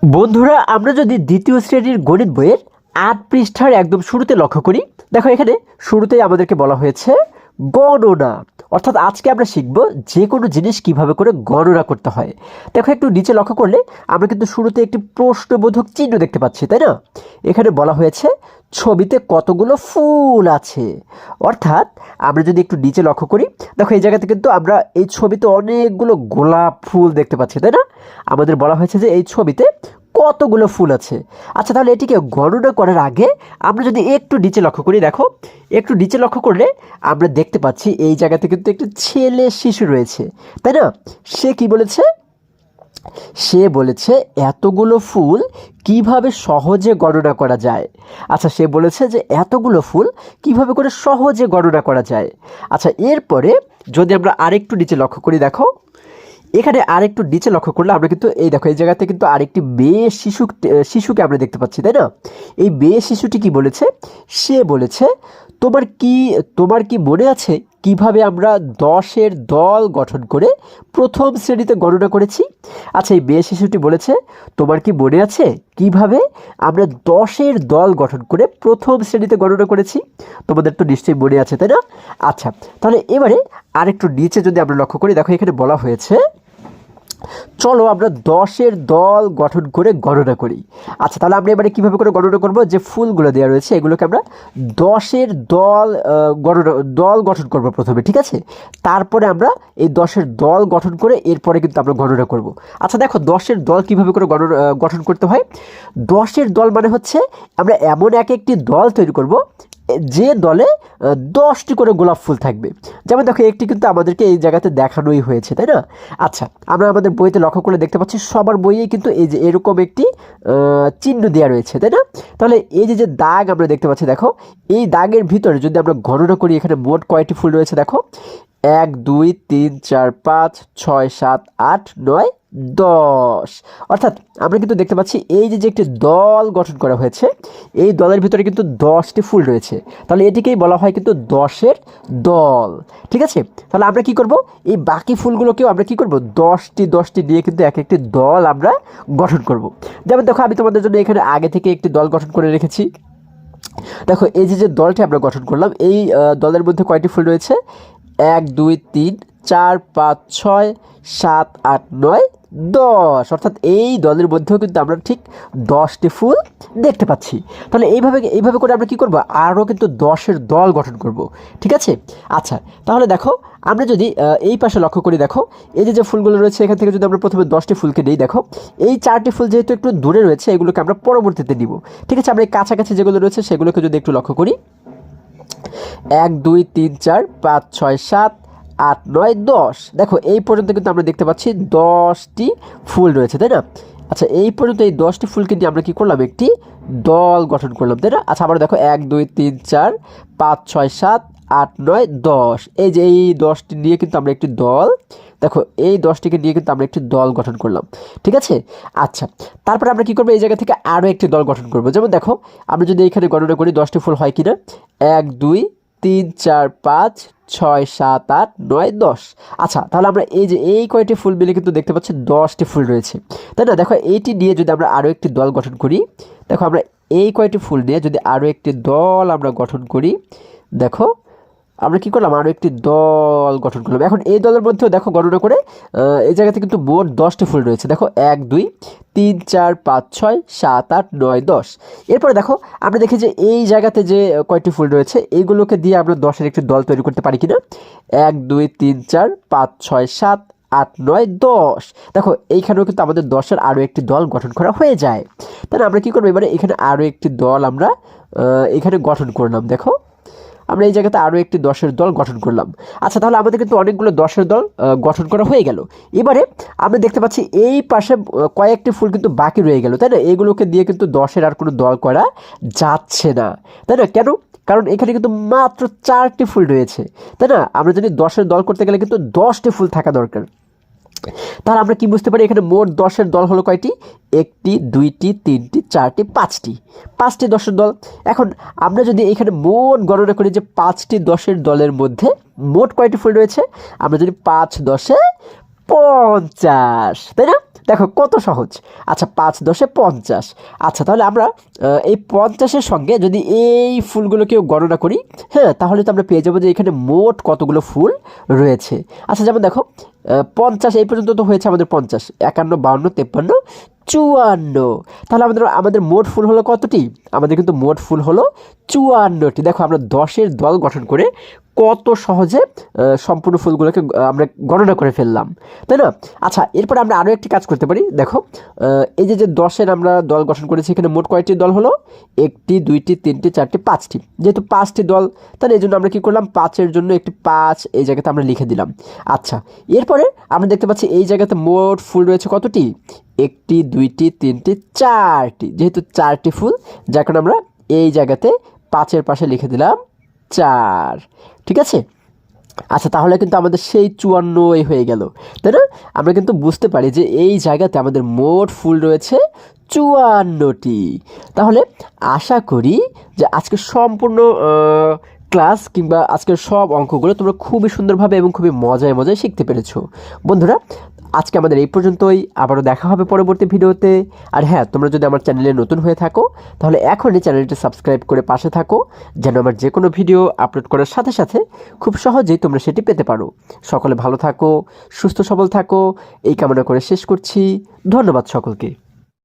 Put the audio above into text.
বন্ধুরা, আমরা যদি দ্বিতীয় শ্রেণীর গণিত বইয়ের ৮ পৃষ্ঠার একদম শুরুতে লক্ষ্য করি, দেখো এখানে শুরুতেই আমাদেরকে বলা হয়েছে গণনা। অর্থাৎ আজকে আমরা শিখব যে কোনো জিনিস কিভাবে করে গণনা করতে হয়। দেখো একটু নিচে লক্ষ্য করলে আমরা কিন্তু শুরুতে একটি প্রশ্নবোধক চিহ্ন দেখতে পাচ্ছি, তাই না? এখানে বলা হয়েছে ছবিতে কতগুলো ফুল আছে। অর্থাৎ আমরা যদি একটু নিচে লক্ষ্য করি, দেখো এই জায়গাতে কিন্তু আমরা এই ছবিতে অনেকগুলো গোলাপ ফুল দেখতে পাচ্ছি, তাই না? আমাদের বলা হয়েছে যে এই ছবিতে কতগুলো ফুল আছে। আচ্ছা, তাহলে এটিকে গণনা করার আগে আমরা যদি একটু নিচে লক্ষ্য করি, দেখো একটু নিচে লক্ষ্য করলে আমরা দেখতে পাচ্ছি এই জায়গাতে কিন্তু একটি ছেলে শিশু রয়েছে, তাই না? সে কি বলেছে? সে বলেছে এতগুলো ফুল কিভাবে সহজে গণনা করা যায়। আচ্ছা, সে বলেছে যে এতগুলো ফুল কিভাবে করে সহজে গণনা করা যায়। আচ্ছা, এরপরে যদি আমরা আরেকটু নিচে লক্ষ্য করি, দেখো এখানে আরেকটু নিচে লক্ষ্য করলে আমরা কিন্তু এই দেখো এই জায়গাতে কিন্তু আরেকটি মেয়ে শিশুকে আমরা দেখতে পাচ্ছি, তাই না? এই মেয়ে শিশুটি কি বলেছে? সে বলেছে তোমার কি মনে আছে কিভাবে আমরা 10-এর দল গঠন করে প্রথম শ্রেণীতে গণনা করেছি? আচ্ছা, এই মেয়ে শিশুটি বলেছে তোমার কি মনে আছে কিভাবে আমরা 10-এর দল গঠন করে প্রথম শ্রেণীতে গণনা করেছি? তোমাদের তো নিশ্চয়ই মনে আছে, তাই না? আচ্ছা, তাহলে এবারে আরেকটু নিচে যদি আমরা লক্ষ্য করি, দেখো এখানে বলা হয়েছে চলো আমরা 10-এর দল গঠন করে গণনা করি। আচ্ছা, তাহলে আমরা এবারে কীভাবে করে গণনা করব? যে ফুলগুলো দেওয়া রয়েছে এগুলোকে আমরা 10-এর দল গঠন করব প্রথমে, ঠিক আছে? তারপরে আমরা এই 10-এর দল গঠন করে এরপরে কিন্তু আমরা গণনা করব। আচ্ছা দেখো, 10-এর দল কীভাবে করে গঠন করতে হয়। 10-এর দল মানে হচ্ছে আমরা এমন একটি দল তৈরি করব যে দলে 10টি করে গোলাপ ফুল থাকবে। যেমন দেখো একটি কিন্তু আমাদেরকে এই জায়গাতে দেখানোই হয়েছে, তাই না? আচ্ছা, আমরা আমাদের বইতে লক্ষ্য করে দেখতে পাচ্ছি সবার বইয়ে কিন্তু এই যে এরকম একটি চিহ্ন দেওয়া রয়েছে, তাই না? তাহলে এই যে দাগ আমরা দেখতে পাচ্ছি, দেখো এই দাগের ভিতরে যদি আমরা গণনা করি এখানে মোট কয়টি ফুল রয়েছে, দেখো 1 2 3 4 5 6 7 8 9 10। অর্থাৎ আমরা কিন্তু দেখতে পাচ্ছি এই যে একটি দল গঠন করা হয়েছে, এই দলের ভিতরে কিন্তু 10টি ফুল রয়েছে। তাহলে এটিকেই বলা হয় কিন্তু 10-এর দল, ঠিক আছে? তাহলে আমরা কি করব? এই বাকি ফুলগুলোকেও আমরা কি করব? 10টি নিয়ে কিন্তু একটি দল আমরা গঠন করব। যেমন দেখো আমি তোমাদের জন্য এখানে আগে থেকে একটি দল গঠন করে রেখেছি। দেখো এই যে দলটি আমরা গঠন করলাম, এই দলের মধ্যে কয়টি ফুল রয়েছে? 1 2 3 4 5 6 7 8 9 10। অর্থাৎ এই দলের মধ্যেও কিন্তু আমরা ঠিক 10টি ফুল দেখতে পাচ্ছি। তাহলে এইভাবে করে আমরা কি করব? আরও কিন্তু 10-এর দল গঠন করব, ঠিক আছে? আচ্ছা, তাহলে দেখো আমরা যদি এই পাশে লক্ষ্য করি, দেখো এই যে ফুলগুলো রয়েছে এখান থেকে যদি আমরা প্রথমে 10টি ফুলকে নিই, দেখো এই 4টি ফুল যেহেতু একটু দূরে রয়েছে এগুলোকে আমরা পরবর্তীতে নিব, ঠিক আছে? আমরা এই কাছাকাছি যেগুলো রয়েছে সেগুলোকে যদি একটু লক্ষ্য করি, 1 2 3 4 5 6 7 8 9 10। দেখো এই পর্যন্ত কিন্তু আমরা দেখতে পাচ্ছি 10টি ফুল রয়েছে, তাই না? আচ্ছা, এই পর্যন্ত এই 10টি ফুলকে নিয়ে আমরা কি করলাম? একটি দল গঠন করলাম, তাই না? আচ্ছা, আবার দেখো 1 2 3 4 5 6 7 8 9 10। এই যে এই 10টি নিয়ে কিন্তু আমরা একটি দল, দেখো এই 10টিকে নিয়ে কিন্তু আমরা একটি দল গঠন করলাম, ঠিক আছে? আচ্ছা, তারপরে আমরা কি করবো? এই জায়গা থেকে আরও একটি দল গঠন করব। যেমন দেখো আমরা যদি এখানে গণনা করি 10টি ফুল হয় কিনা, 1 2 3 4 5 6 7 8 9 10। আচ্ছা, তাহলে আমরা এই যে এই কয়টি ফুল মিলে কিন্তু দেখতে পাচ্ছি 10টি ফুল রয়েছে, তাই না? দেখো এইটি নিয়ে যদি আমরা আরও একটি দল গঠন করি, দেখো আমরা এই কয়টি ফুল নিয়ে যদি আরও একটি দল আমরা গঠন করি, দেখো আমরা কি করলাম? আরও একটি দল গঠন করলাম। এখন এই দলের মধ্যেও দেখো গণনা করে এই জায়গাতে কিন্তু মোট 10টি ফুল রয়েছে। দেখো 1 2 3 4 5 6 7 8 9 10। এরপরে দেখো আমরা দেখি যে এই জায়গাতে যে কয়টি ফুল রয়েছে এইগুলোকে দিয়ে আমরা 10-এর একটি দল তৈরি করতে পারি কিনা। 1 2 3 4 5 6 7 8 9 10। দেখো এইখানেও কিন্তু আমাদের 10-এর আরও একটি দল গঠন করা হয়ে যায়। তাহলে আমরা কি করবো? এবারে এখানে আরও একটি দল আমরা এখানে গঠন করলাম। দেখো আমরা এই জায়গাতে আরও একটি 10-এর দল গঠন করলাম। আচ্ছা, তাহলে আমাদের কিন্তু অনেকগুলো 10-এর দল গঠন করা হয়ে গেল। এবারে আমরা দেখতে পাচ্ছি এই পাশে কয়েকটি ফুল কিন্তু বাকি রয়ে গেল, তাই না? এগুলোকে দিয়ে কিন্তু 10-এর আর কোনো দল করা যাচ্ছে না, তাই না? কেন? কারণ এখানে কিন্তু মাত্র 4টি ফুল রয়েছে, তাই না? আমরা যদি 10-এর দল করতে গেলে কিন্তু 10টি ফুল থাকা দরকার। তাহলে আমরা কি বুঝতে পারি? এখানে মোট 10-এর দল হলো কয়টি? 1টি 2টি 3টি 4টি 5টি 10-এর দল। এখন আমরা যদি এখানে মোট গণনা করি যে 5টি 10-এর দলের মধ্যে মোট কয়টি ফুল রয়েছে, আমরা যদি 5 10 50, তাই না? দেখো কত সহজ। আচ্ছা 5 10 50। আচ্ছা তাহলে আমরা এই 50-এর সঙ্গে যদি এই ফুলগুলোকেও গণনা করি, হ্যাঁ, তাহলে তো আমরা পেয়ে যাবো যে এখানে মোট কতগুলো ফুল রয়েছে। আচ্ছা যেমন দেখো 50 এই পর্যন্ত তো হয়েছে আমাদের 50, 51 52 53 54। তাহলে আমাদের মোট ফুল হলো কতটি? আমাদের কিন্তু মোট ফুল হলো 54টি। দেখো আমরা 10-এর দল গঠন করে কত সহজে সম্পূর্ণ ফুলগুলোকে আমরা গণনা করে ফেললাম, তাই না? আচ্ছা এরপরে আমরা আরও একটি কাজ করতে পারি। দেখো এই যে 10-এর আমরা দল গঠন করেছি, এখানে মোট কয়টি দল হলো? 1টি 2টি 3টি 4টি 5টি। যেহেতু 5টি দল, তাহলে এই জন্য আমরা কী করলাম, 5-এর জন্য একটি 5 এই জায়গাতে আমরা লিখে দিলাম। আচ্ছা এরপরে আমরা দেখতে পাচ্ছি এই জায়গাতে মোট ফুল রয়েছে কতটি? 1টি 2টি 3টি 4টি। যেহেতু 4টি ফুল, যার কারণে আমরা এই জায়গাতে 5-এর পাশে লিখে দিলাম 4। ঠিক আছে? আচ্ছা তাহলে কিন্তু আমাদের সেই 54 হয়ে গেল, তাই না? আমরা কিন্তু বুঝতে পারি যে এই জায়গাতে আমাদের মোট ফুল রয়েছে 54টি। তাহলে আশা করি যে আজকে সম্পূর্ণ ক্লাস কিংবা আজকের সব অঙ্কগুলো তোমরা খুবই সুন্দরভাবে এবং খুবই মজায় মজায় শিখতে পেরেছো। বন্ধুরা আজকে আমাদের এই পর্যন্তই, আবারও দেখা হবে পরবর্তী ভিডিওতে। আর হ্যাঁ, তোমরা যদি আমার চ্যানেলে নতুন হয়ে থাকো তাহলে এখনই চ্যানেলটি সাবস্ক্রাইব করে পাশে থাকো, যেন আমার যে কোনো ভিডিও আপলোড করার সাথে সাথে খুব সহজেই তোমরা সেটি পেতে পারো। সকলে ভালো থাকো, সুস্থ সবল থাকো, এই কামনা করে শেষ করছি। ধন্যবাদ সকলকে।